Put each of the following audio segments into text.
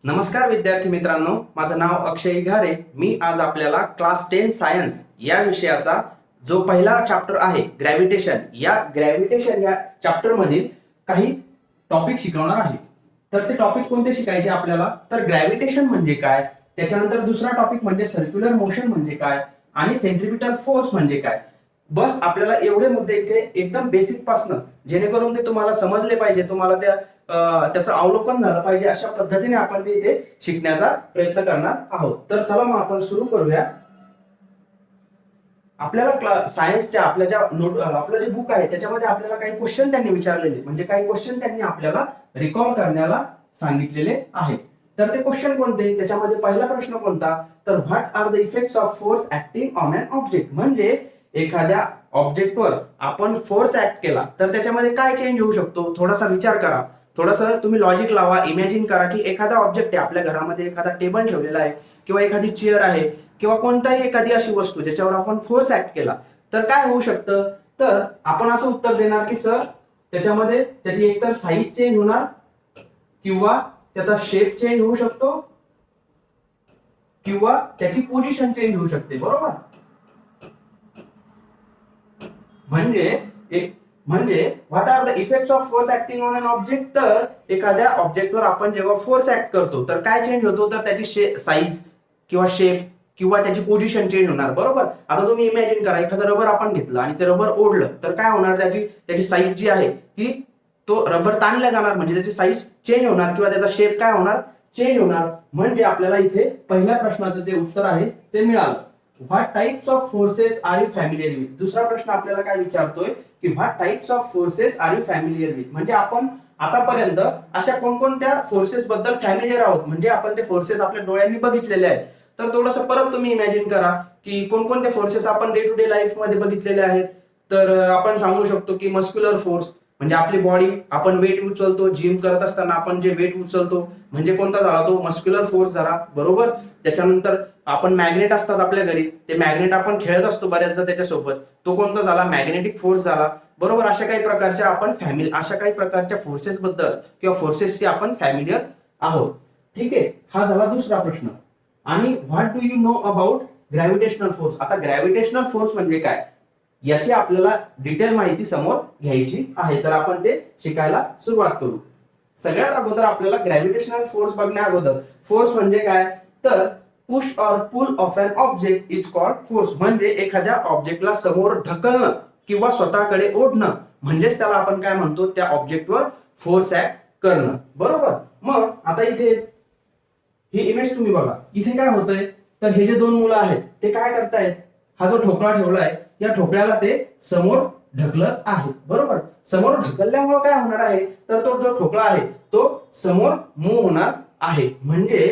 नमस्कार विद्यार्थी मित्रांनो, माझं नाव अक्षय घारे. मी आज आपल्याला क्लास 10 सायन्स या विषयाचा जो पहिला चॅप्टर आहे ग्रॅव्हिटेशन या चॅप्टर मधील काही टॉपिक शिकवणार आहे. तर ते टॉपिक कोणते शिकायचे आपल्याला? तर ग्रॅव्हिटेशन म्हणजे काय, त्याच्यानंतर दुसरा टॉपिक म्हणजे सर्क्युलर मोशन म्हणजे काय आणि सेंट्रिपिटल फोर्स म्हणजे काय. बस आपल्याला एवढे मुद्दे इथे एकदम बेसिक पासून, जेणेकरून ते तुम्हाला समजले पाहिजे, तुम्हाला त्याचं अवलोकन झालं पाहिजे, अशा पद्धतीने आपण ते इथे शिकण्याचा प्रयत्न करणार आहोत. तर चला मग आपण सुरू करूया. आपल्याला सायन्सच्या आपलं जे बुक आहे त्याच्यामध्ये आपल्याला काही क्वेश्चन त्यांनी विचारलेले, म्हणजे काही क्वेश्चन त्यांनी आपल्याला रिकॉल करण्याला सांगितलेले आहे. तर ते क्वेश्चन कोणते? त्याच्यामध्ये पहिला प्रश्न कोणता? तर what are the effects of force acting on an object. म्हणजे एखाद्या ऑब्जेक्टवर आपण फोर्स ऍक्ट केला तर त्याच्यामध्ये काय चेंज होऊ शकतो? थोडासा विचार करा, थोडंसं तुम्ही लॉजिक लावा, इमॅजिन करा की एखादा ऑब्जेक्ट आहे, आपल्या घरामध्ये एखादा टेबल ठेवलेला आहे किंवा एखादी चेअर आहे किंवा कोणताही एखादी अशी वस्तू ज्याच्यावर आपण फोर्स ऍक्ट केला तर काय होऊ शकतं? तर आपण असं उत्तर देणार की सर त्याच्यामध्ये त्याची एकतर साईज चेंज होणार किंवा त्याचा शेप चेंज होऊ शकतो किंवा त्याची पोझिशन चेंज होऊ शकते. बरोबर? म्हणजे what are the effects of force acting on an object. तर एखाद्या ऑब्जेक्टवर आपण जेव्हा फोर्स ऍक्ट करतो तर काय चेंज होतो? तर त्याची साईज किंवा शेप किंवा त्याची पोझिशन चेंज होणार. बरोबर? आता तुम्ही इमॅजिन करा, एखादं रबर आपण घेतलं आणि ते रबर ओढलं तर काय होणार? त्याची साईज जी आहे ती, तो रबर ताणला जाणार, म्हणजे त्याची साईज चेंज होणार किंवा त्याचा शेप काय होणार? चेंज होणार. म्हणजे आपल्याला इथे पहिल्या प्रश्नाचं जे उत्तर आहे ते मिळालं. What types of forces are you familiar with. दुसरा प्रश्न आपल्याला काय विचारतोय की what types of forces are you familiar with. म्हणजे आपण आतापर्यंत अशा कोणकोणत्या फोर्सेस बद्दल फॅमिलियर आहोत, म्हणजे आपण ते फोर्सेस आपल्या डोळ्यांनी बघितलेले आहेत. तर थोडंसं परत तुम्ही इमॅजिन करा की कोणकोणते फोर्सेस आपण डे टू डे लाईफ मध्ये बघितलेले आहेत. तर आपण सांगू शकतो की मस्क्युलर फोर्स, म्हणजे आपली बॉडी, आपण वेट उचलतो, जिम करत असताना आपण जे वेट उचलतो म्हणजे कोणता झाला? तो मस्क्युलर फोर्स झाला. बरोबर? त्याच्यानंतर आपण मॅग्नेट असतात आपल्या घरी, ते मॅग्नेट आपण खेळत असतो बऱ्याचदा त्याच्यासोबत, तो कोणता झाला? मॅग्नेटिक फोर्स झाला. बरोबर? अशा काही प्रकारच्या फोर्सेस बद्दल किंवा फोर्सेसची आपण फॅमिलियर आहोत. ठीक आहे, हा झाला दुसरा प्रश्न. आणि what do you know about gravitational force. आता ग्रॅव्हिटेशनल फोर्स म्हणजे काय याची आपल्याला डिटेल माहिती समोर घ्यायची आहे, तर आपण ते शिकायला सुरुवात करू. सगळ्यात अगोदर आपल्याला ग्रॅव्हिटेशनल फोर्स बघण्या अगोदर, फोर्स म्हणजे काय? तर push or pull of an object is called force. म्हणजे एखाद्या ऑब्जेक्टला समोर ढकलणं किंवा स्वतःकडे ओढणं म्हणजेच त्याला आपण काय म्हणतो? त्या ऑब्जेक्टवर फोर्स ऍक्ट करणं. बरोबर? मग आता इथे ही इमेज तुम्ही बघा, इथे काय होतंय? तर हे जे दोन मुलं आहेत ते काय करतायत? हा जो ठोकळा ठेवलाय या ठोकळ्याला ते समोर ढकलत आहेत. बरोबर? समोर ढकलल्यामुळे काय होणार आहे? तर तो जो ठोकळा आहे तो समोर मूव्ह होणार आहे. म्हणजे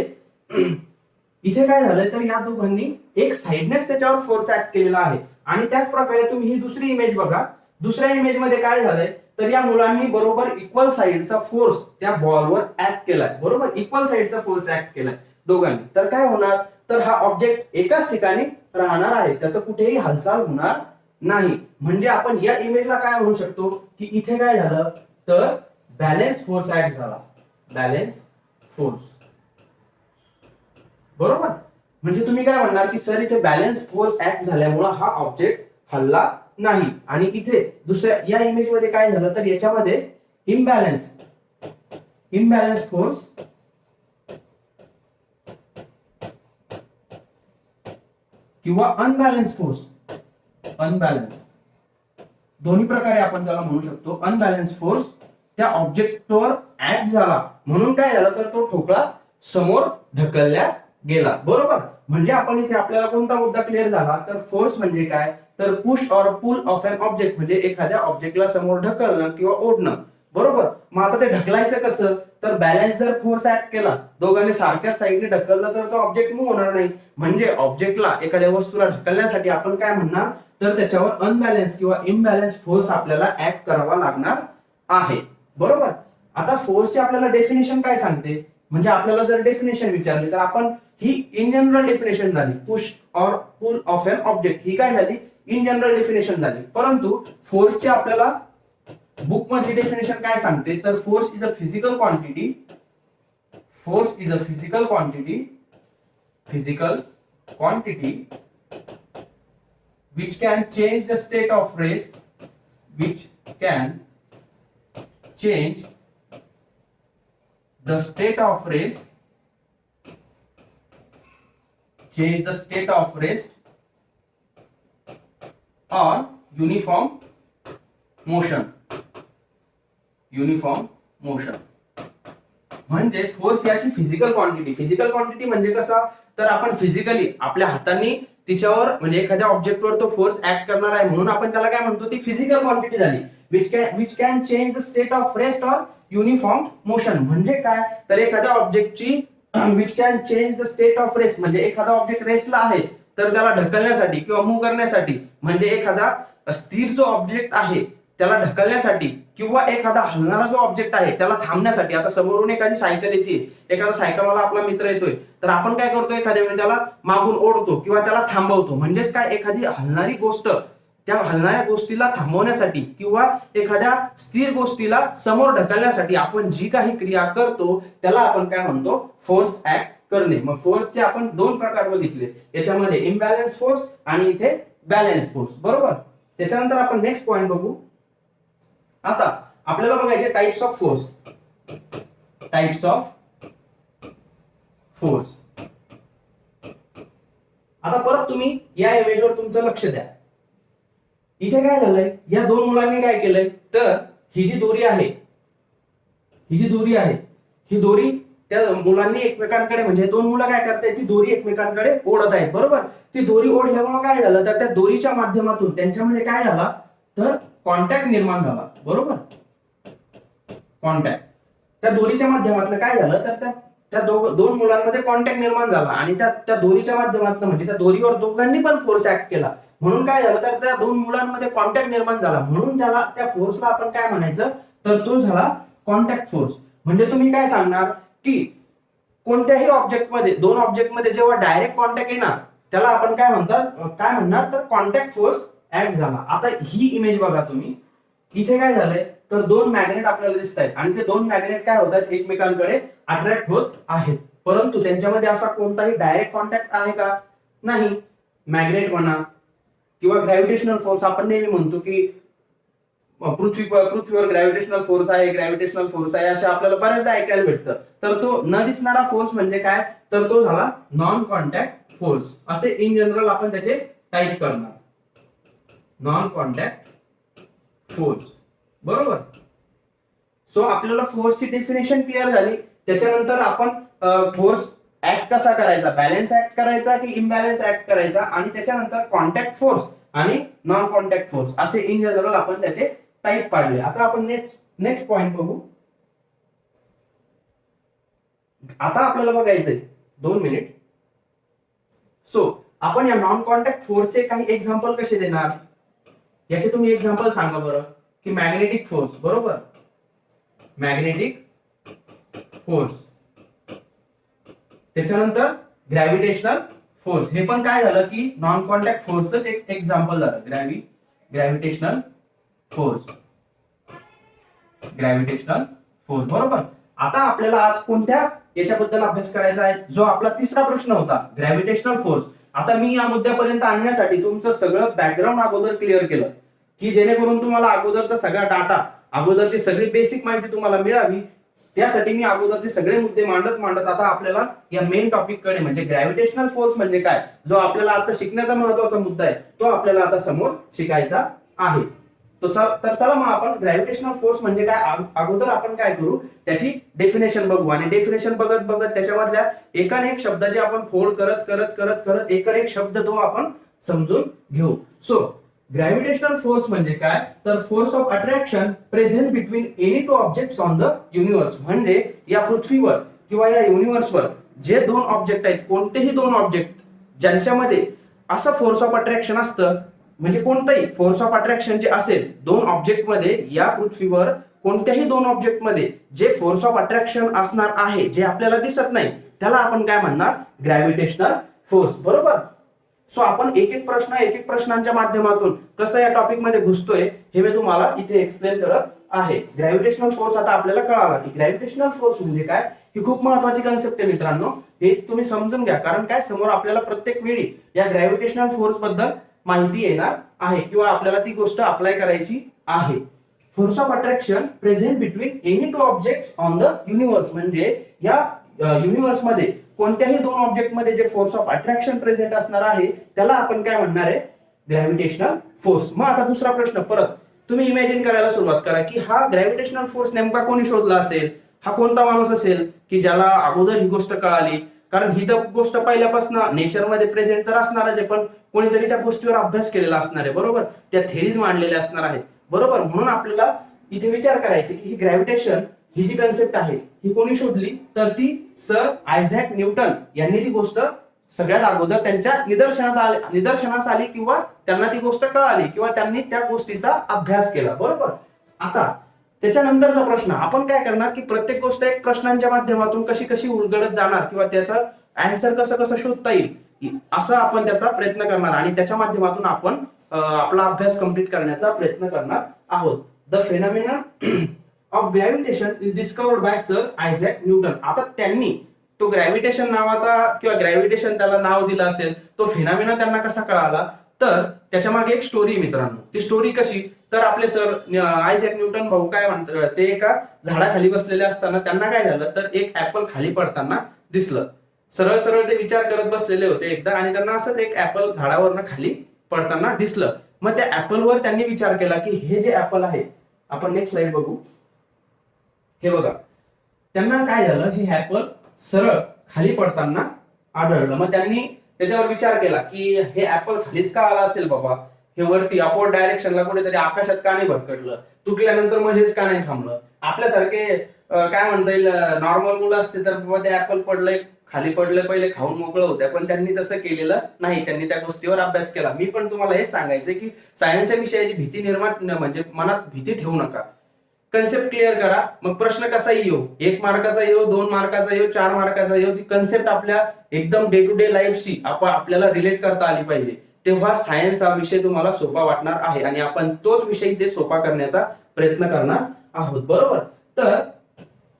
इथे काय झालंय? तर या दोघांनी एक साइडनेच त्याच्यावर फोर्स ऍक्ट केलेला आहे. आणि त्याच प्रकारे तुम्ही ही दुसरी इमेज बघा. दुसऱ्या इमेज मध्ये काय झालंय? तर या मुलांनी बरोबर इक्वल साइडचा फोर्स त्या बॉलवर ऍक्ट केलाय. बरोबर? इक्वल साइडचा फोर्स ऍक्ट केलाय दोघांनी. तर काय होणार? तर हा ऑब्जेक्ट एकाच ठिकाणी राहणार आहे, त्याचं कुठेही हालचाल होणार नाही. म्हणजे आपण या इमेजला काय म्हणू शकतो की इथे काय झालं? तर बॅलेन्स फोर्स ऍक्ट झाला. Balance force. बरोबर? म्हणजे तुम्ही काय म्हणणार की सर इथे बॅलेन्स फोर्स ऍक्ट झाल्यामुळे हा ऑब्जेक्ट हलला नाही. आणि इथे दुसऱ्या या इमेज मध्ये काय झालं? तर याच्यामध्ये इम्बॅलन्स फोर्स किंवा अनबॅलन्स फोर्स, दोन्ही प्रकारे आपण त्याला म्हणू शकतो. अनबॅलन्स फोर्स त्या ऑब्जेक्टवर ऍक्ट झाला म्हणून काय झालं? तर तो ठोकळा समोर ढकलल्या गेला. बरोबर? म्हणजे आपण इथे आपल्याला कोणता मुद्दा क्लिअर झाला? तर फोर्स म्हणजे काय? तर push or pull of an object, म्हणजे एखाद्या ऑब्जेक्टला समोर ढकलणं किंवा ओढणं. बरोबर? मग आता ते ढकलायचं कसं? तर बॅलन्स जर फोर्स ऍक्ट केला, दोघांनी सारख्याच साईडने ढकललं तर तो ऑब्जेक्ट मूव्ह होणार नाही. म्हणजे ऑब्जेक्टला, एखाद्या वस्तूला ढकलण्यासाठी आपण काय म्हणणार? तर त्याच्यावर अनबॅलन्स किंवा इम्बॅलन्स फोर्स आपल्याला ऍक्ट करावा लागणार आहे. बरोबर? आता फोर्सची आपल्याला डेफिनेशन काय सांगते? म्हणजे आपल्याला जर डेफिनेशन विचारली तर आपण ही इन जनरल डेफिनेशन झाली, push or pull of an object, ही काय झाली? इन जनरल डेफिनेशन झाली. परंतु फोर्सची आपल्याला बुक मध्ये डेफिनेशन काय सांगते? तर force is a physical quantity force is a physical quantity which can change the state of rest, which can change the state of rest, or uniform motion. म्हणजे force ही अशी फिजिकल क्वांटिटी म्हणजे कसा, तर आपण physically आपल्या हातांनी तिच्यावर म्हणजे एखाद्या ऑब्जेक्टवर तो फोर्स ऍक्ट करणार आहे, म्हणून आपण त्याला काय म्हणतो, ती फिजिकल क्वांटिटी झाली. Which can change the state of rest or uniform motion. म्हणजे काय, तर एखाद्या ऑब्जेक्टची which can change the state of rest म्हणजे एखादा ऑब्जेक्ट रेस्टला आहे तर त्याला ढकलण्यासाठी किंवा मूव्ह करण्यासाठी, म्हणजे एखादा स्थिर जो ऑब्जेक्ट आहे त्याला ढकलण्यासाठी, किंवा एखादा हलणारा जो ऑब्जेक्ट आहे त्याला थांबण्यासाठी. आता समोरून एखादी सायकल येते, एखादा सायकलवाला आपला मित्र येतोय, तर आपण काय करतो, एखाद्या वेळी त्याला मागून ओढतो किंवा त्याला थांबवतो. म्हणजेच काय, एखादी हलणारी गोष्ट, त्या हलणाऱ्या गोष्टीला थांबवण्यासाठी किंवा एखाद्या स्थिर गोष्टीला समोर ढकलण्यासाठी आपण जी काही क्रिया करतो त्याला आपण काय म्हणतो, फोर्स ऍक्ट करणे. मग फोर्सचे आपण दोन प्रकार बघितले, याच्यामध्ये इम्बॅलन्स फोर्स आणि इथे बॅलन्स फोर्स. बरोबर. त्याच्यानंतर आपण नेक्स्ट पॉइंट बघू. आता आपल्याला बघायचे टाइप्स ऑफ फोर्स. आता परत तुम्ही या इमेजवर तुमचं लक्ष द्या. इथे काय झालंय, या दोन मुलांनी काय केलंय, तर ही जी दोरी आहे, ही दोरी त्या मुलांनी एकमेकांकडे, म्हणजे दोन मुलं काय करतायत, ती दोरी एकमेकांकडे ओढत आहेत. बरोबर. ती दोरी ओढल्यामुळे काय झालं, तर त्या दोरीच्या माध्यमातून त्यांच्यामध्ये काय झाला, तर कॉन्टॅक्ट निर्माण झाला. बरोबर. कॉन्टॅक्ट, त्या दोरीच्या माध्यमातून काय झालं, तर त्या दोन मुलांमध्ये कॉन्टॅक्ट निर्माण झाला आणि त्या दोरीच्या माध्यमातून म्हणजे त्या दोरीवर दोघांनी पण फोर्स ऍक्ट केला. म्हणून काय झालं, तर त्या दोन मुलांमध्ये कॉन्टॅक्ट निर्माण झाला, म्हणून त्याला त्या फोर्सला आपण काय म्हणायचं, तर तो झाला कॉन्टॅक्ट फोर्स. म्हणजे तुम्ही काय सांगणार की कोणत्याही ऑब्जेक्टमध्ये, दोन ऑब्जेक्टमध्ये जेव्हा डायरेक्ट कॉन्टॅक्ट येणार त्याला आपण काय म्हणणार, तर कॉन्टॅक्ट फोर्स ऍक्ट झाला. आता ही इमेज बघा तुम्ही. इथे काय झालंय, तर दोन मॅग्नेट आपल्याला दिसत आहेत आणि ते दोन मॅग्नेट काय होतात, एकमेकांकडे अट्रॅक्ट होत आहेत, परंतु त्यांच्यामध्ये असा कोणताही डायरेक्ट कॉन्टॅक्ट आहे का, नाही. मॅग्नेट म्हणा किंवा ग्रॅव्हिटेशनल फोर्स, आपण नेहमी म्हणतो की पृथ्वीवर ग्रॅव्हिटेशनल फोर्स आहे, असे आपल्याला बऱ्याचदा ऐकायला भेटतं. तर तो न दिसणारा फोर्स म्हणजे काय, तर तो झाला नॉन कॉन्टॅक्ट फोर्स. असे इन जनरल आपण त्याचे टाईप करणार, नॉन कॉन्टॅक्ट फोर्स. बरोबर. सो आपल्याला फोर्सची डेफिनेशन क्लिअर झाली. त्याच्यानंतर आपण फोर्स ऍक्ट कसा करायचा, बॅलन्स ऍक्ट करायचा की इम्बॅलन्स ऍक्ट करायचा, आणि त्याच्यानंतर कॉन्टॅक्ट फोर्स आणि नॉन कॉन्टॅक्ट फोर्स असे इन जनरल आपण त्याचे टाईप पाडले. आता आपण नेक्स्ट पॉइंट बघू. आता आपल्याला बघायचंय 2 मिनिट. सो आपण या नॉन कॉन्टॅक्ट फोर्सचे काही एक्झाम्पल कसे देणार, याचे तुम्ही एक्झाम्पल सांगा बरं. की मॅग्नेटिक फोर्स. बरोबर. Magnetic force. त्याच्यानंतर ग्रॅव्हिटेशनल फोर्स. हे पण काय झालं की नॉन कॉन्टॅक्ट फोर्सचं एक एक्झाम्पल झालं. Gravitational force. बरोबर. आता आपल्याला आज कोणत्या याच्याबद्दल अभ्यास करायचा आहे, जो आपला तिसरा प्रश्न होता, ग्रॅव्हिटेशनल फोर्स. आता मी या मुद्द्यापर्यंत आणण्यासाठी तुमचं सगळं बॅकग्राऊंड अगोदर क्लिअर केलं, की जेणेकरून तुम्हाला अगोदरचा सगळा डाटा, अगोदरची सगळी बेसिक माहिती तुम्हाला मिळावी. त्यासाठी मी अगोदरचे सगळे मुद्दे मांडत आता आपल्याला या मेन टॉपिक कडे, म्हणजे ग्रॅव्हिटेशनल फोर्स म्हणजे काय, जो आपल्याला आता शिकण्याचा महत्त्वाचा मुद्दा आहे, तो आपल्याला आता समोर शिकायचा आहे. तर चला मग आपण ग्रॅव्हिटेशनल फोर्स म्हणजे काय, अगोदर आपण काय करू, त्याची डेफिनेशन बघू, आणि डेफिनेशन बघत त्याच्यामधल्या एकानेक शब्दाची आपण फोड करत एक शब्द तो आपण समजून घेऊ. सो ग्रॅव्हिटेशनल फोर्स म्हणजे काय, तर force of attraction present between any two objects on the universe. म्हणजे या पृथ्वीवर किंवा या युनिव्हर्सवर जे दोन ऑब्जेक्ट आहेत, कोणतेही दोन ऑब्जेक्ट ज्यांच्यामध्ये असं फोर्स ऑफ अट्रॅक्शन असतं, म्हणजे कोणताही फोर्स ऑफ अट्रॅक्शन जे असेल दोन ऑब्जेक्ट मध्ये, या पृथ्वीवर कोणत्याही दोन ऑब्जेक्ट मध्ये जे फोर्स ऑफ अट्रॅक्शन असणार आहे, जे आपल्याला दिसत नाही, त्याला आपण काय म्हणणार, ग्रॅव्हिटेशनल फोर्स. बरोबर. सो आपण एक प्रश्नांच्या माध्यमातून कसं या टॉपिक मध्ये घुसतोय हे मी तुम्हाला इथे एक्सप्लेन करत आहे. ग्रॅव्हिटेशनल फोर्स आता आपल्याला कळाला की ग्रॅव्हिटेशनल फोर्स म्हणजे काय, ही खूप महत्वाची कन्सेप्ट आहे मित्रांनो, हे तुम्ही समजून घ्या. कारण काय, समोर आपल्याला प्रत्येक वेळी या ग्रॅव्हिटेशनल फोर्स बद्दल माहिती येणार आहे किंवा आपल्याला ती गोष्ट अप्लाय करायची आहे. Force of attraction present between any two objects on the universe, म्हणजे या युनिव्हर्स मध्ये कोणत्याही दोन ऑब्जेक्ट मध्ये जे फोर्स ऑफ अट्रॅक्शन प्रेझेंट असणार आहे त्याला आपण काय म्हणणार आहे, ग्रॅव्हिटेशनल फोर्स. मग आता दुसरा प्रश्न, परत तुम्ही इमॅजिन करायला सुरुवात करा की हा ग्रॅव्हिटेशनल फोर्स नेमका कोणी शोधला असेल, हा कोणता माणूस असेल की ज्याला अगोदर ही गोष्ट कळाली. कारण ही तर गोष्ट पहिल्यापासून नेचरमध्ये प्रेझेंट तर असणारच आहे, पण कोणीतरी त्या गोष्टीवर अभ्यास केलेला असणार आहे, बरोबर, त्या थेरीज मांडलेल्या असणार आहेत, बरोबर. म्हणून आपल्याला इथे विचार करायचे की ही ग्रॅव्हिटेशन ही जी कन्सेप्ट आहे ही कोणी शोधली, तर ती सर आयझॅक न्यूटन यांनी ती गोष्ट सगळ्यात अगोदर त्यांच्या निदर्शनास आली किंवा त्यांना ती गोष्ट कळाली किंवा त्यांनी त्या गोष्टीचा अभ्यास केला, बरोबर. आता त्याच्यानंतरचा प्रश्न, आपण काय करणार की प्रत्येक गोष्ट एक प्रश्नांच्या माध्यमातून कशी कशी उलगडत जाणार किंवा त्याचा आन्सर कसं कसं शोधता येईल असं आपण त्याचा प्रयत्न करणार आणि त्याच्या माध्यमातून आपण आपला अभ्यास कंप्लीट करण्याचा प्रयत्न करणार आहोत. The phenomenon of gravitation is discovered by sir Isaac Newton. आता त्यांनी तो ग्रॅव्हिटेशन नावाचा किंवा ग्रॅव्हिटेशन त्याला नाव दिलं असेल, तो फिनॉमिना त्यांना कसा कळाला, तर त्याच्या मागे एक स्टोरी मित्रांनो. ती स्टोरी कशी, तर आपले सर आयझॅक न्यूटन भाऊ काय म्हणतात, ते एका झाडाखाली बसलेले असताना त्यांना काय झालं, तर एक ऍपल खाली पडताना दिसलं. सरळ सरळ ते विचार करत बसलेले होते एकदा आणि त्यांना असंच एक ऍपल झाडावरनं खाली पडताना दिसलं. मग त्या ऍपलवर त्यांनी विचार केला की हे जे ऍपल आहे, आपण नेक्स्ट स्लाइड बघू, हे बघा, त्यांना काय झालं, हे ऍपल सरळ खाली पडताना आढळलं. मग त्यांनी त्याच्यावर विचार केला की हे ऍपल खालीच का आला असेल बाबा, हे वरती अपवर्ड डायरेक्शनला कुठेतरी आकाशात का नाही भरकटलं, तुटल्यानंतर मग हेच का नाही थांबलं. आपल्यासारखे काय म्हणता येईल नॉर्मल मुलं असते तर बाबा ते ऍपल पडलंय खाली पडलं पहिले खाऊन मोकळं होत्या, पण त्यांनी तसं केलेलं नाही, त्यांनी त्या गोष्टीवर अभ्यास केला. मी पण तुम्हाला हेच सांगायचं की सायन्स विषयाची भीती निर्माण म्हणजे मनात भीती ठेवू नका, कन्सेप्ट क्लिअर करा. मग प्रश्न कसा येऊ, 1 मार्काचा येऊ, 2 मार्काचा येऊ, 4 मार्काचा येऊ, ती कन्सेप्ट आपल्या एकदम डे टू डे लाईफशी आपल्याला रिलेट करता आली पाहिजे, तेव्हा सायन्स हा विषय तुम्हाला सोपा वाटणार आहे आणि आपण तोच विषय ते सोपा करण्याचा प्रयत्न करणार आहोत, बरोबर. तर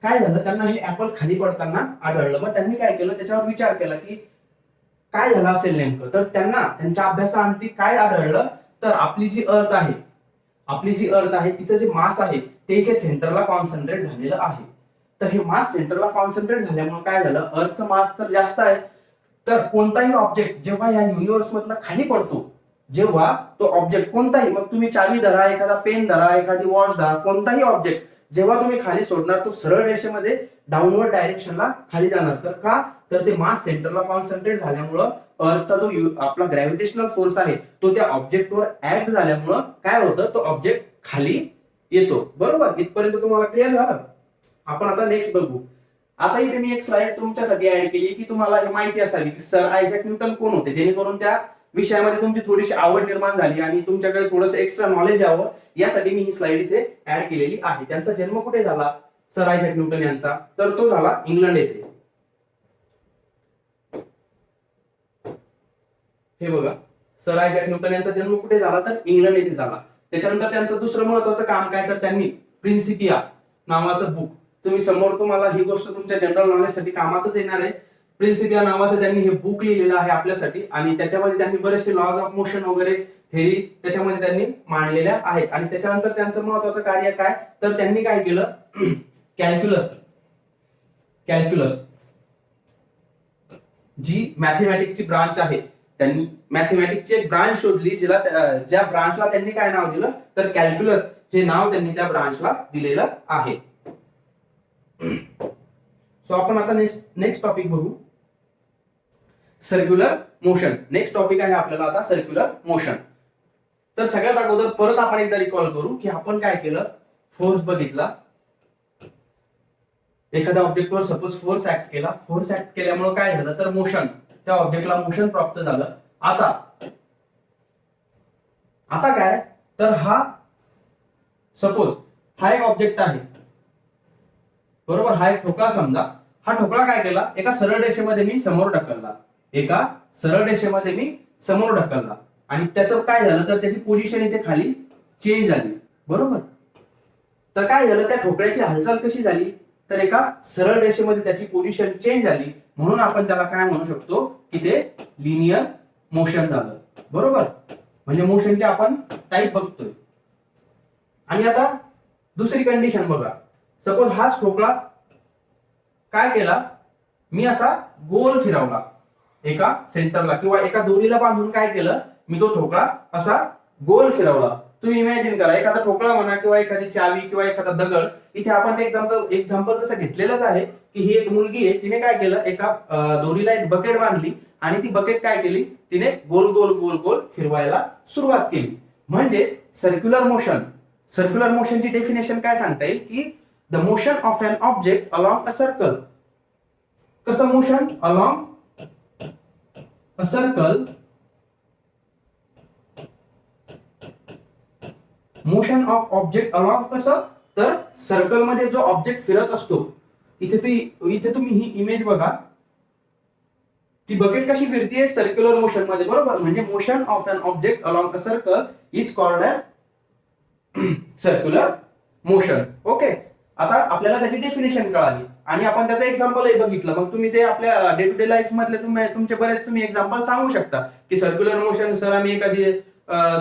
काय झालं, त्यांना हे ऍपल खाली पडताना आढळलं. मग त्यांनी काय केलं, त्याच्यावर विचार केला की काय झालं असेल नेमकं. तर त्यांना त्यांच्या अभ्यासाअंती काय आढळलं, तर आपली जी अर्थ आहे तिचं जे मास आहे ते इथे सेंटरला कॉन्सन्ट्रेट झालेलं आहे. तर हे मास सेंटरला कॉन्सन्ट्रेट झाल्यामुळे काय झालं, अर्थचं मास तर जास्त आहे, तर कोणताही ऑब्जेक्ट जेव्हा या युनिव्हर्स मधनं खाली पडतो, जेव्हा तो ऑब्जेक्ट कोणताही, मग तुम्ही चावी धरा, एखादा पेन धरा, एखादी वॉच धरा, कोणताही ऑब्जेक्ट जेव्हा तुम्ही खाली सोडणार तो सरळ रेषेमध्ये डाऊनवर्ड डायरेक्शनला खाली जाणार. तर का, तर ते मास सेंटरला कॉन्सन्ट्रेट झाल्यामुळं अर्थचा जो आपला ग्रॅव्हिटेशनल फोर्स आहे तो त्या ऑब्जेक्टवर ऍक्ट झाल्यामुळं काय होतं, तो ऑब्जेक्ट खाली येतो, बरोबर. इथपर्यंत तुम्हाला क्लिअर झालं. आपण आता नेक्स्ट बघू. आता इथे मी एक स्लाइड तुमच्यासाठी ऍड केली की तुम्हाला हे माहिती असावी की सर आयझॅक न्यूटन कोण होते, जेणेकरून त्या विषयामध्ये तुमची थोडीशी आवड निर्माण झाली आणि तुमच्याकडे थोडंसं एक्स्ट्रा नॉलेज यावं, यासाठी मी ही स्लाइड इथे ऍड केलेली आहे. त्यांचा जन्म कुठे झाला सर आयझॅक न्यूटन यांचा, तर तो झाला इंग्लंड येथे. हे बघा, सर आयझॅक न्यूटन यांचा जन्म कुठे झाला, तर इंग्लंड येथे झाला. त्याच्यानंतर त्यांचं दुसरं महत्वाचं काम काय, तर त्यांनी प्रिन्सिपिया नावाचं बुक, तुम्ही समोर तुम्हाला ही गोष्ट तुमच्या जनरल नॉलेज साठी कामातच येणार आहे. प्रिन्सिपिया नावाचं त्यांनी हे बुक लिहिलेलं आहे आपल्यासाठी आणि त्याच्यामध्ये त्यांनी बरेचसे लॉज ऑफ मोशन वगैरे थेरी त्याच्यामध्ये त्यांनी मांडलेल्या आहेत. आणि त्याच्यानंतर त्यांचं महत्वाचं कार्य काय, तर त्यांनी काय केलं, कॅल्क्युलस जी मॅथमॅटिक्सची ब्रांच आहे, त्यांनी मॅथमॅटिक्सची एक ब्रांच शोधली, ज्या ब्रांचला त्यांनी काय नाव दिलं, तर कॅल्क्युलस हे नाव त्यांनी त्या ब्रांचला दिलेलं आहे. सो आपण आता नेक्स्ट टॉपिक बघू, सर्क्युलर मोशन. नेक्स्ट टॉपिक आहे आपल्याला आता सर्क्युलर मोशन. तर सगळ्यात अगोदर परत आपण एकदा रिकॉल करू की आपण काय केलं, फोर्स बघितला, एखाद्या ऑब्जेक्टवर सपोज फोर्स ऍक्ट केला, फोर्स ऍक्ट केल्यामुळे काय झालं, तर मोशन, त्या ऑब्जेक्टला मोशन प्राप्त झालं. आता काय, तर हा सपोज हा एक ऑब्जेक्ट आहे, बरोबर, हा एक ठोकळा समजा, हा ठोकळा काय केला, एका सरळ रेषेमध्ये मी समोर ढकलला, आणि त्याचं काय झालं, तर त्याची पोझिशन इथे खाली चेंज झाली, बरोबर. तर काय झालं, त्या ठोकळ्याची हालचाल कशी झाली, तर एका सरळ रेषेमध्ये त्याची पोझिशन चेंज झाली, म्हणून आपण त्याला काय म्हणू शकतो की ते लिनियर मोशन झालं. बरोबर, म्हणजे मोशनचे आपण टाईप बघतोय. आणि आता दुसरी कंडिशन बघा. सपोज हाच ठोकळा काय केला, मी असा गोल फिरवला एका सेंटरला किंवा एका दोरीला बांधून काय केलं, मी तो ठोकळा असा गोल फिरवला. तुम्ही इमॅजिन करा, एखादा ठोकळा म्हणा किंवा एखादी चावी किंवा एखादा दगड. इथे आपण ते एक्झाम्पल तसं घेतलेलंच आहे की ही एक मुलगी आहे, तिने काय केलं, एका दोरीला एक बकेट बांधली आणि ती बकेट काय केली, तिने गोल गोल गोल गोल फिरवायला सुरुवात केली. म्हणजे सर्क्युलर मोशन. सर्क्युलर मोशनची डेफिनेशन काय सांगता येईल की the motion of an object along a circle. कसं motion? Along a circle. Motion of object along कसं, तर सर्कल मध्ये जो ऑब्जेक्ट फिरत असतो. इथे तुम्ही ही इमेज बघा, ती बकेट कशी फिरतीये, सर्क्युलर मोशन मध्ये. बरोबर, म्हणजे motion of an object along a circle is called as circular motion. Okay, आता आपल्याला त्याची डेफिनेशन कळाली आणि आपण त्याचं एक्झाम्पलही बघितलं. मग तुम्ही ते आपल्या डे टू डे लाईफ मधले तुमचे बरेच तुम्ही एक्झाम्पल सांगू शकता की सर्क्युलर मोशन, सर आम्ही एखादी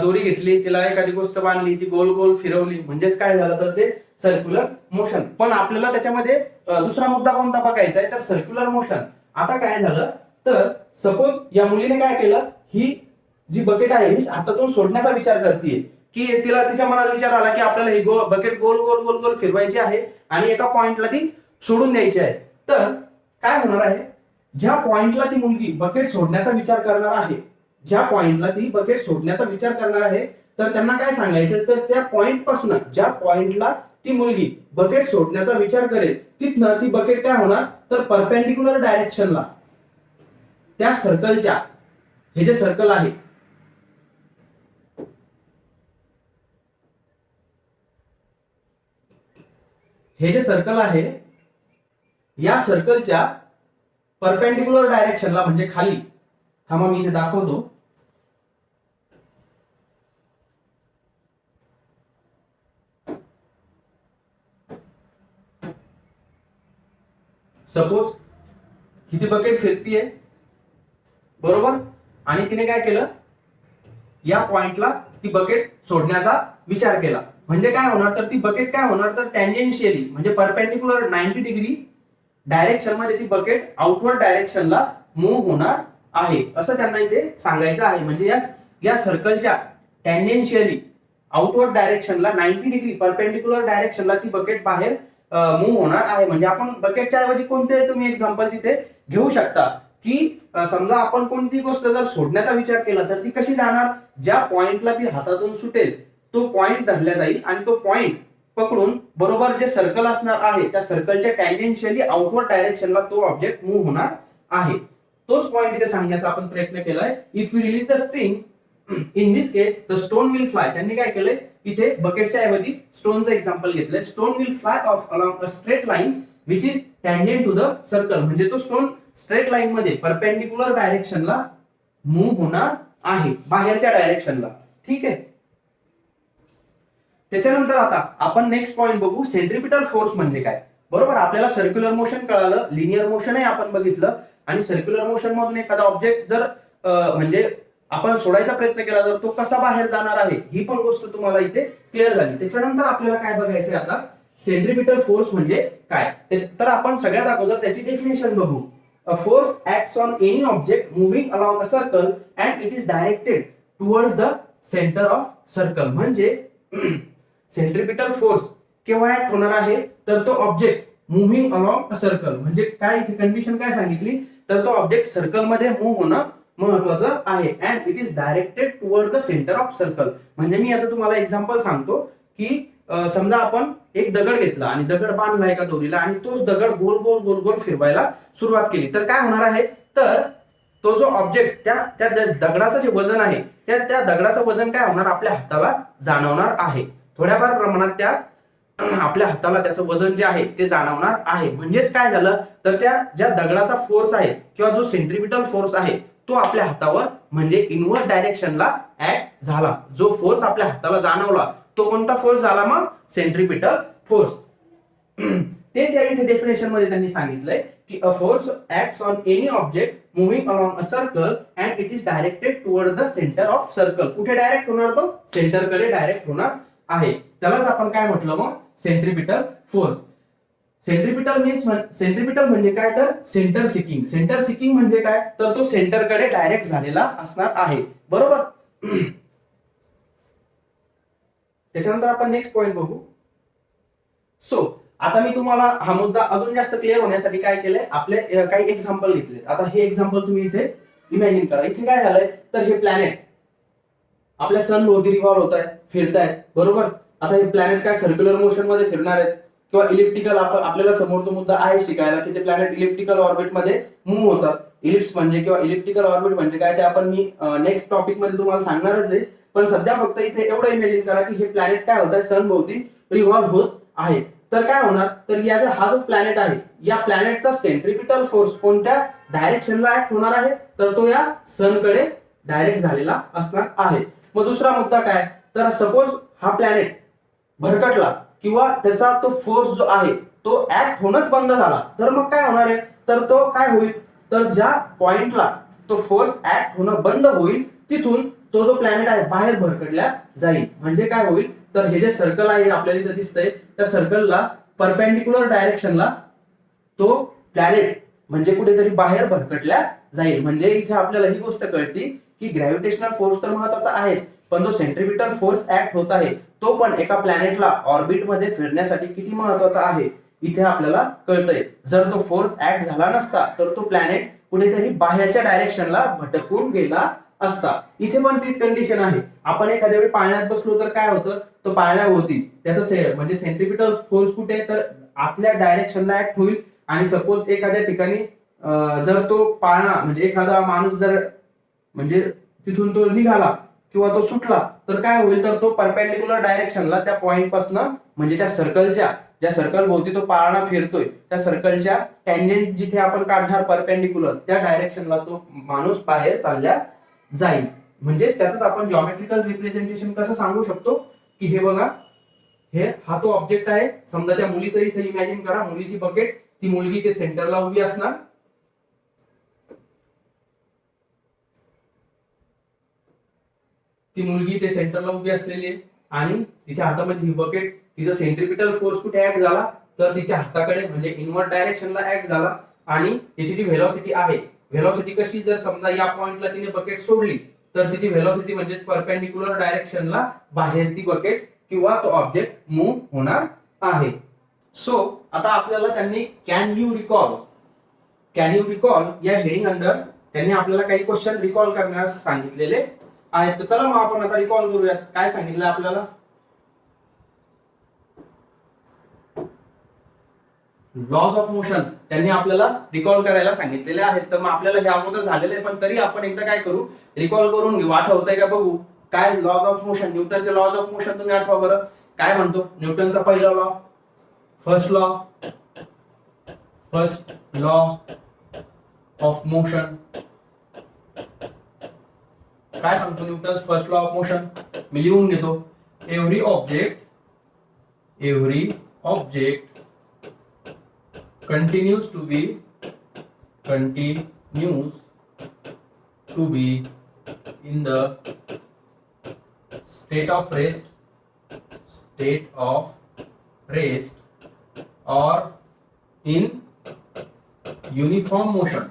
दोरी घेतली, तिला एखादी गोष्ट बांधली, ती गोल गोल फिरवली, म्हणजेच काय झालं, तर ते सर्क्युलर मोशन. पण आपल्याला त्याच्यामध्ये दुसरा मुद्दा कोणता बघायचा आहे, तर सर्क्युलर मोशन. आता काय झालं, तर सपोज या मुलीने काय केलं, ही जी बकेट आहे ही हातातून सोडण्याचा विचार करते की तिला तिच्या मनात विचार आला की आपल्याला ही बकेट गोल गोल गोल गोल फिरवायची आहे आणि एका पॉइंटला ती सोडून द्यायची आहे. तर काय होणार आहे, ज्या पॉइंटला ती मुलगी बकेट सोडण्याचा विचार करणार आहे, ज्या पॉइंटला ती बकेट सोडण्याचा विचार करणार आहे, तर त्यांना काय सांगायचं, तर त्या पॉइंट पासून ज्या पॉइंटला ती मुलगी बकेट सोडण्याचा विचार करेल तिथनं ती बकेट काय होणार, तर परपेंडिक्युलर डायरेक्शनला त्या सर्कलच्या, हे जे सर्कल आहे, हे जे सर्कल आहे या सर्कलच्या परपेंडिक्युलर डायरेक्शनला, म्हणजे खाली, थांबा मी इथे दाखवतो. सपोज ही ती बकेट फिरतीये, बरोबर, आणि तिने काय केलं, या पॉइंटला ती बकेट सोडण्याचा विचार केला. म्हणजे काय होणार, तर ती बकेट काय होणार, तर टँजेन्शियली म्हणजे परपेंडिक्युलर 90 डिग्री डायरेक्शन मध्ये ती बकेट आउटवर्ड डायरेक्शनला मूव्ह होणार आहे, असं त्यांना इथे सांगायचं आहे. म्हणजे या सर्कलच्या टँजेन्शियली आउटवर्ड डायरेक्शनला 90 डिग्री परपेंडिक्युलर डायरेक्शनला ती बकेट बाहेर मूव्ह होणार आहे. म्हणजे आपण बकेटच्या ऐवजी कोणते तुम्ही एक्झाम्पल तिथे घेऊ शकता की समजा आपण कोणती गोष्ट जर सोडण्याचा विचार केला तर ती कशी जाणार, ज्या पॉइंटला ती हातातून सुटेल तो पॉइंट धरला जाईल आणि तो पॉइंट पकडून बरोबर जे सर्कल असणार आहे त्या सर्कलच्या टँजेन्शियली आउटवर्ड डायरेक्शनला तो ऑब्जेक्ट मूव्ह होणार आहे. तोच पॉइंट इथे सांगण्याचा आपण प्रयत्न केलाय. If you release the string in this case the stone will fly. त्यांनी काय केलंय, इथे बकेटच्या ऐवजी स्टोनचं एक्झाम्पल घेतलंय. Stone will fly off along a straight line which is tangent to the circle. म्हणजे तो स्टोन स्ट्रेट लाईन मध्ये परपेंडिक्युलर डायरेक्शनला मूव्ह होणार आहे, बाहेरच्या डायरेक्शनला. ठीक आहे. त्याच्यानंतर आता आपण नेक्स्ट पॉइंट बघू, सेंट्रिपिटल फोर्स म्हणजे काय. बरोबर, आपल्याला सर्क्युलर मोशन कळालं, लिनियर मोशनही आपण बघितलं, आणि सर्क्युलर मोशन मधून एखादा ऑब्जेक्ट जर म्हणजे आपण सोडायचा प्रयत्न केला तर तो कसा बाहेर जाणार आहे ही पण गोष्ट तुम्हाला इथे क्लिअर झाली. त्याच्यानंतर आपल्याला काय बघायचंय आता, सेंट्रिपिटल फोर्स म्हणजे काय. तर आपण सगळ्यात अगोदर त्याची डेफिनेशन बघू. A force acts on any object moving along a circle and it is directed towards the center of circle. म्हणजे सेंट्रिपिटल फोर्स केव्हा ऍक्ट होणार आहे, तर तो object moving along a circle. म्हणजे काय इथे कंडिशन काय सांगितली, तर तो ऑब्जेक्ट सर्कल मध्ये मूव्ह होणं महत्वाचं आहे. And it is directed toward the centre of circle. म्हणजे मी याचं तुम्हाला एक्झाम्पल सांगतो की समजा आपण एक दगड घेतला आणि दगड बांधला एका दोरीला आणि तोच दगड गोल गोल गोल गोल फिरवायला सुरुवात केली, तर काय होणार आहे, तर तो जो ऑब्जेक्ट त्या दगडाचं जे वजन आहे त्या दगडाचं वजन काय होणार, आपल्या हाताला जाणवणार आहे. थोड्याफार प्रमाणात त्या आपल्या हाताला त्याचं वजन जे आहे ते जाणवणार आहे. म्हणजेच काय झालं, तर त्या ज्या दगडाचा फोर्स आहे किंवा जो सेंट्रिपिटल फोर्स आहे तो आपल्या हातावर म्हणजे इनवर्ड डायरेक्शनला ऍक्ट झाला. जो फोर्स आपल्या हाताला जाणवला तो कोणता फोर्स झाला, मग सेंट्रिपिटल फोर्स. तेच या इथे डेफिनेशन मध्ये त्यांनी सांगितलंय की a force acts on any object moving along a circle and it is directed toward the centre of circle. कुठे डायरेक्ट होणार तो? सेंटरकडे डायरेक्ट होणार आहे. त्यालाच आपण काय म्हटलं मग? Centripetal force. सेंट्रिपिटल म्हणजे काय? तर सेंटर सिकिंग. सेंटर सिकिंग म्हणजे काय? तर तो सेंटरकडे डायरेक्ट झालेला असणार आहे. बरोबर. त्याच्यानंतर आपण नेक्स्ट पॉइंट बघू. सो आता मी तुम्हाला हा मुद्दा अजून जास्त क्लिअर होण्यासाठी काय केलंय, आपले काही एक्झाम्पल घेतले. आता हे एक्झाम्पल तुम्ही इथे इमॅजिन करा. इथे काय झालंय, तर हे प्लॅनेट आपल्या सन भोवती रिव्हॉल्व होत आहेत, फिरतायत. बरोबर. आता हे प्लॅनेट काय सर्क्युलर मोशन मध्ये फिरणार आहेत किंवा इलिप्टिकल, आपल्याला समोर तो मुद्दा आहे शिकायला की ते प्लॅनेट इलिप्टिकल ऑर्बिट मध्ये मूव्ह होतात. इलिप्स म्हणजे किंवा इलिप्टिकल ऑर्बिट म्हणजे काय ते आपण मी नेक्स्ट टॉपिक मध्ये तुम्हाला सांगणारच आहे. पण सध्या फक्त इथे एवढं इमॅजिन करा की हे प्लॅनेट काय होत आहे, सन भोवती रिव्हॉल्व होत आहे. तर काय होणार, तर याचा हा जो प्लॅनेट आहे, या प्लॅनेटचा सेंट्रिपिटल फोर्स कोणत्या डायरेक्शनला ऍक्ट होणार आहे, तर तो या सनकडे डायरेक्ट झालेला असणार आहे. मग दुसरा मुद्दा काय, तर सपोज हा प्लॅनेट भरकटला किंवा त्याचा तो फोर्स जो आहे तो ऍक्ट होणंच बंद झाला, तर मग काय होणार आहे, तर तो काय होईल, तर ज्या पॉइंटला तो फोर्स ऍक्ट होणं बंद होईल तिथून तो जो प्लॅनेट आहे बाहेर भरकटल्या जाईल. म्हणजे काय होईल, तर हे जे सर्कल आहे आपल्याला इथे दिसतंय, त्या सर्कलला परपेंडिक्युलर डायरेक्शनला तो प्लॅनेट म्हणजे कुठेतरी बाहेर भरकटल्या जाईल. म्हणजे इथे आपल्याला ही गोष्ट कळती की ग्रॅव्हिटेशनल फोर्स तर महत्वाचा आहेच, पण जो सेंट्रिपिटल फोर्स ऍक्ट होत आहे तो पण एका प्लॅनेटला ऑर्बिट मध्ये फिरण्यासाठी किती महत्वाचा आहे इथे आपल्याला कळतंय. जर तो फोर्स ऍक्ट झाला नसता तर तो प्लॅनेट कुठेतरी बाहेरच्या डायरेक्शनला भटकून गेला असता. इथे पण तीच कंडिशन आहे. आपण एखाद्या वेळी पाळण्यात बसलो तर काय होतं, तो पाळण्याभोवती त्याचं म्हणजे सेंट्रिपिटल फोर्स कुठे, तर आतल्या डायरेक्शनला ऍक्ट होईल. आणि सपोज एखाद्या ठिकाणी जर तो पाळणा म्हणजे एखादा माणूस जर म्हणजे तिथून तो निघाला किंवा तो सुटला तर काय होईल, तर तो परपेंडिक्युलर डायरेक्शनला त्या पॉइंट पासून म्हणजे त्या सर्कलच्या ज्या सर्कल भोवती तो पाळणा फिरतोय त्या सर्कलच्या टँजेंट जिथे आपण काढणार परपेंडिक्युलर त्या डायरेक्शनला तो माणूस बाहेर चालल्या जाईल. म्हणजेच त्याच आपण जॉमेट्रिकल रिप्रेझेंटेशन कसं सांगू शकतो की हे बघा, हे हा तो ऑब्जेक्ट आहे. समजा त्या मुलीचं इथे इमॅजिन करा, मुलीची बकेट, ती मुलगी ते सेंटरला उभी असणार. ती मुलगी ते सेंटरला उभी असलेली आहे आणि तिच्या हातामध्ये ही बकेट. तिचा सेंट्रिपिटल फोर्स कुठे ऍक्ट झाला, तर तिच्या हाताकडे म्हणजे इनवर्ट डायरेक्शनला ऍक्ट झाला. आणि तिची जी व्हेलॉसिटी आहे, व्हेलॉसिटी कशी, जर समजा या पॉइंटला तिने बकेट सोडली तर तिची व्हेलॉसिटी म्हणजे परपेंडिक्युलर डायरेक्शनला बाहेर ती बकेट किंवा तो ऑब्जेक्ट मूव्ह होणार आहे. सो आता आपल्याला त्यांनी कॅन यू रिकॉल या हेडिंग अंडर त्यांनी आपल्याला काही क्वेश्चन रिकॉल करण्यास सांगितलेले आहेत. तर चला मग आपण आता रिकॉल करूया. काय सांगितलं आपल्याला, लॉज ऑफ मोशन त्यांनी आपल्याला रिकॉल करायला सांगितलेले आहेत. तर मग आपल्याला हे अगोदर झालेले आहे, पण तरी आपण एकदा काय करू, रिकॉल करून घेऊ. आठवतंय का बघू, काय लॉज ऑफ मोशन, न्यूटनचे लॉज ऑफ मोशन तुम्ही आठवा बरं. काय म्हणतो न्यूटनचा पहिला law, first law of motion. काय सांगतो Newton's first law of motion, मी लिहून घेतो. Every object continues to be in the state of rest or in uniform motion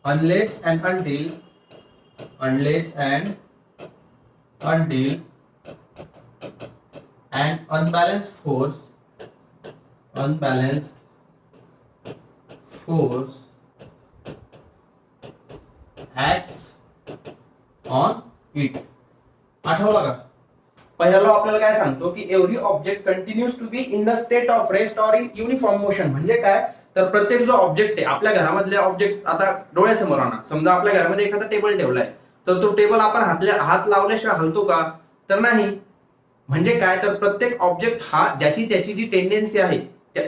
unless and until an unbalanced force acts on it. आठवला का? पहिला law आपल्याला काय सांगतो की every object continues to be in the state of rest or in uniform motion. म्हणजे काय, तर प्रत्येक जो ऑब्जेक्ट आहे, आपल्या घरामधले ऑब्जेक्ट आता डोळ्यासमोर आणा. समजा आपल्या घरामध्ये एखादा टेबल ठेवलाय, तर तो टेबल आपण हात लावल्याशिवाय हलतो का, तर नाही. म्हणजे काय, तर प्रत्येक ऑब्जेक्ट हा ज्याची त्याची जी टेंडेन्सी आहे,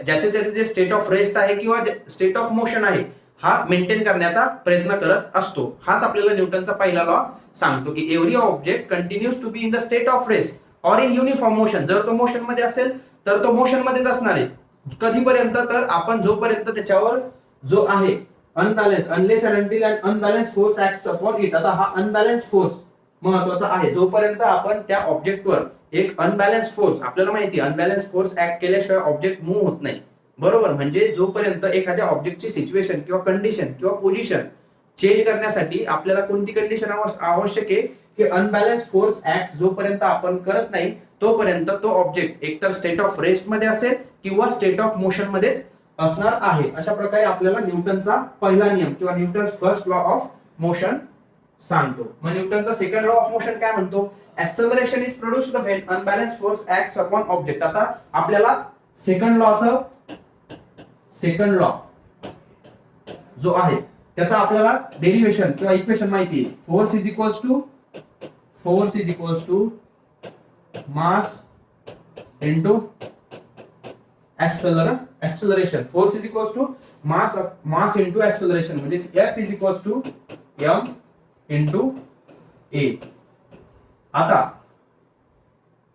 ज्याचे जे स्टेट ऑफ रेस्ट आहे किंवा स्टेट ऑफ मोशन आहे, हा मेंटेन करण्याचा प्रयत्न करत असतो. हाच आपल्याला न्यूटनचा पहिला लॉ सांगतो की every object continues to be in the state of rest or in uniform motion, जर तो मोशन मध्ये असेल तर तो मोशन मध्येच असणार आहे. कधीपर्यंत, तर आपण जोपर्यंत त्याच्यावर जो आहे unbalance, unless and until an unbalance force acts upon it. आता हा अनबॅलन्स फोर्स महत्वाचा आहे. जोपर्यंत आपण त्या ऑब्जेक्टवर एक अनबॅलन्स फोर्स, आपल्याला माहिती आहे अनबॅलन्स फोर्स ऍक्ट केल्याशिवाय ऑब्जेक्ट मूव्ह होत नाही, बरोबर. म्हणजे जोपर्यंत एखाद्या ऑब्जेक्टची सिच्युएशन किंवा कंडिशन किंवा पोझिशन चेंज करण्यासाठी आपल्याला कोणती कंडिशन आवश्यक आहे की अनबॅलन्स फोर्स ऍक्ट जोपर्यंत आपण करत नाही तोपर्यंत तो ऑब्जेक्ट एकतर स्टेट ऑफ रेस्ट मध्ये असेल किंवा स्टेट ऑफ मोशन मध्येच असणार आहे. अशा प्रकारे आपल्याला न्यूटनचा पहिला नियम किंवा Newton's first law of motion सांगतो. मग न्यूटनचा सेकंड लॉ ऑफ मोशन काय म्हणतो? Acceleration is produced when unbalance force acts upon object. आता आपल्याला सेकंड लॉ जो आहे त्याचा आपल्याला डेरिव्हेशन किंवा इक्वेशन माहिती आहे. Force is equals to mass into acceleration. Force is equals to mass into acceleration, म्हणजे F is equals to m into a. आता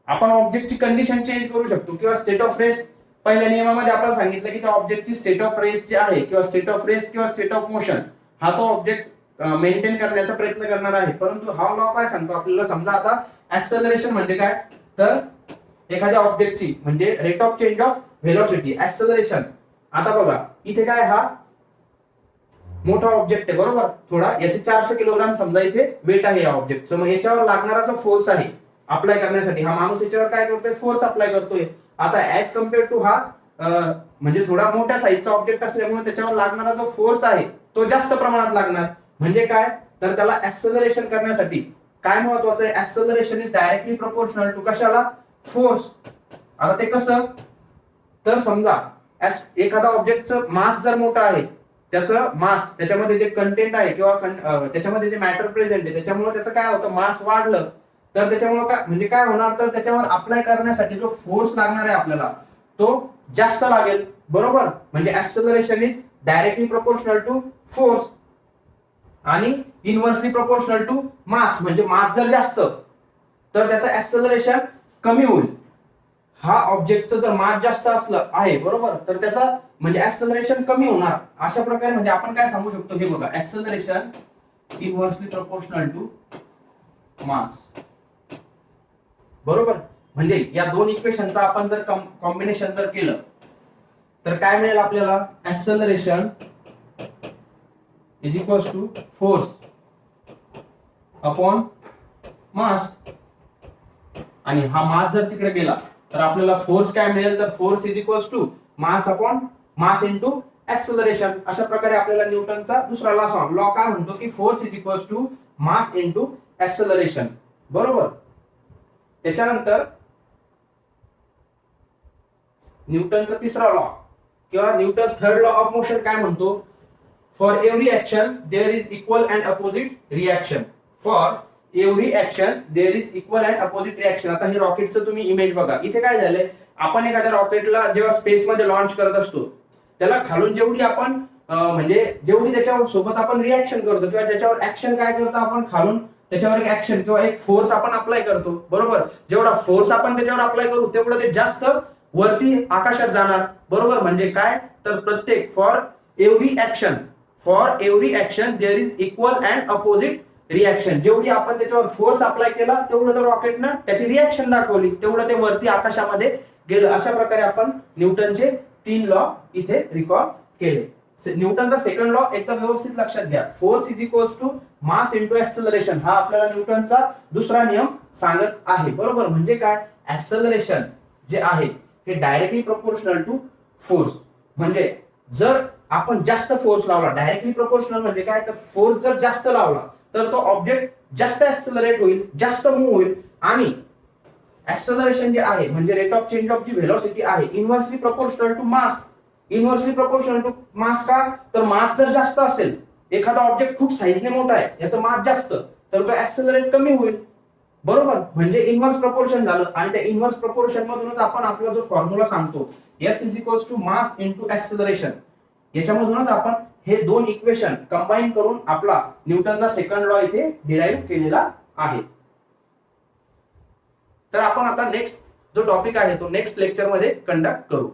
आपण ऑब्जेक्टची कंडिशन चेंज करू शकतो किंवा स्टेट ऑफ रेस्ट. पहिल्या नियमामध्ये आपण सांगितलं की त्या ऑब्जेक्टची स्टेट ऑफ रेस्ट जे आहे किंवा स्टेट ऑफ रेस्ट किंवा स्टेट ऑफ मोशन हा तो ऑब्जेक्ट मेंटेन करण्याचा प्रयत्न करणार आहे. परंतु हा लॉ काय सांगतो आपल्याला? समजा आता ऍक्सेलरेशन म्हणजे काय, तर एखाद्या ऑब्जेक्टची म्हणजे rate of change of velocity, acceleration. आता बघा इथे काय, हा मोठा ऑब्जेक्ट आहे बरोबर, थोडा याचे 400 किलोग्राम समजा इथे वेट आहे या ऑब्जेक्टचं. मग याच्यावर लागणारा जो फोर्स आहे अप्लाय करण्यासाठी हा माणूस याच्यावर काय करतोय? फोर्स अप्लाय करतोय. आता ऍज कम्पेअर टू हा म्हणजे थोडा मोठ्या साईजचा ऑब्जेक्ट असल्यामुळे त्याच्यावर लागणारा जो फोर्स आहे तो जास्त प्रमाणात लागणार. म्हणजे काय, तर त्याला ऍक्सेलरेशन करण्यासाठी काय महत्वाचं आहे? Acceleration is directly proportional to कशाला? फोर्स. आता ते कसं, तर समजा एखादा ऑब्जेक्टचं मास जर मोठा आहे, त्याचं मास, त्याच्यामध्ये जे कंटेंट आहे किंवा त्याच्यामध्ये जे मॅटर प्रेझेंट आहे त्याच्यामुळे त्याचं काय होतं, मास वाढलं तर त्याच्यामुळे काय म्हणजे काय होणार, तर त्याच्यावर अप्लाय करण्यासाठी जो फोर्स लागणार आहे आपल्याला तो जास्त लागेल बरोबर. म्हणजे acceleration is directly proportional to force आणि इनव्हर्सली प्रोपोर्शनल टू मास. म्हणजे मास जर जास्त तर त्याचं ऍक्सेलरेशन कमी होईल. हा ऑब्जेक्टचं जर मास जास्त असलं आहे बरोबर तर त्याचा म्हणजे ऍक्सेलरेशन कमी होणार. अशा प्रकारे म्हणजे आपण काय सांगू शकतो, हे बघा, acceleration inversely proportional to mass बरोबर. म्हणजे या दोन इक्वेशनचा आपण जर कॉम्बिनेशन जर केलं तर काय मिळेल आपल्याला? Acceleration is equals to force upon mass. आणि हा मास जर तिकडे गेला तर आपल्याला फोर्स काय मिळेल, तर force is equals to mass upon mass into acceleration. अशा प्रकारे आपल्याला न्यूटनचा दुसरा लॉ काय म्हणतो की force is equals to mass into acceleration बरोबर. त्याच्यानंतर न्यूटनचा तिसरा लॉ किंवा Newton's third law of motion काय म्हणतो? For every action there is equal and opposite reaction. For every action there is equal and opposite reaction. आता हे रॉकेटचं तुम्ही इमेज बघा. इथे काय झालंय, आपण एखाद्या रॉकेटला जेव्हा स्पेस मध्ये लॉन्च करत असतो त्याला खालून जेवढी आपण म्हणजे जेवढी त्याच्या सोबत आपण रिएक्शन करतो किंवा त्याच्यावर ऍक्शन काय करतो आपण, खालून त्याच्यावर एक ऍक्शन किंवा एक फोर्स आपण अप्लाय करतो बरोबर. जेवढा फोर्स आपण त्याच्यावर अप्लाय करू तेवढं ते जास्त वरती आकाशात जाणार बरोबर. म्हणजे काय, तर प्रत्येक for every action there is equal and opposite reaction. जेवढी आपण त्याच्यावर फोर्स अप्लाय केला तेवढं तर रॉकेटनं त्याची रिएक्शन दाखवली, तेवढं ते वरती आकाशामध्ये गेलं. अशा प्रकारे आपण न्यूटनचे 3 लॉ इथे रिकॉल केले. न्यूटनचा सेकंड लॉ एकदा व्यवस्थित लक्षात घ्या. Force is equals to mass into acceleration हा आपल्याला न्यूटनचा दुसरा नियम सांगत आहे बरोबर. म्हणजे काय, ऍक्सेलरेशन जे आहे हे डायरेक्टली प्रोपोर्शनल टू फोर्स. म्हणजे जर आपण जास्त फोर्स लावला, डायरेक्टली प्रोपोर्शनल म्हणजे काय, तर फोर्स जर जास्त लावला तर तो ऑब्जेक्ट जास्त ऍक्सेलरेट होईल, जास्त मूव्ह होईल. आणि ऍक्सेलरेशन जे आहे म्हणजे रेट ऑफ चेंज ऑफ जी व्हेलॉसिटी आहे inversely proportional to mass. Inversely proportional to mass का, तर मास जर जास्त असेल, एखादा ऑब्जेक्ट खूप साईजने मोठा आहे, याचं मास जास्त, तर तो ऍक्सेलरेट कमी होईल बरोबर. म्हणजे इनव्हर्स प्रपोर्शन झालं. आणि त्या इनव्हर्स प्रपोर्शन मधूनच आपण आपला जो फॉर्म्युला सांगतो F is equals to mass into acceleration, याच्यामधूनच आपण हे दोन इक्वेशन कंबाईन करून आपला न्यूटनचा सेकंड लॉ इथे डिराईव्ह केलेला आहे. तर आपण आता नेक्स्ट जो टॉपिक आहे तो नेक्स्ट लेक्चरमध्ये कंडक्ट करू.